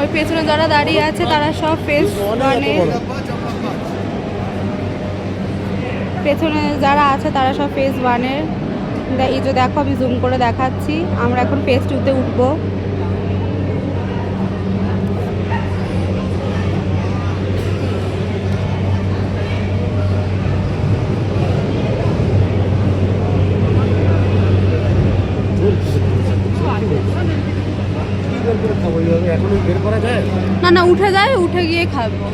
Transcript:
ওই পেছনে যারা দাঁড়িয়ে আছে তারা সব ফেজ ওয়ানের, পেছনে যারা আছে তারা সব ফেজ ওয়ানের। এই যে দেখো আমি জুম করে দেখাচ্ছি, আমরা এখন ফেজ টুতে উঠবো। না না, উঠে যায়, উঠে গিয়ে খাবো।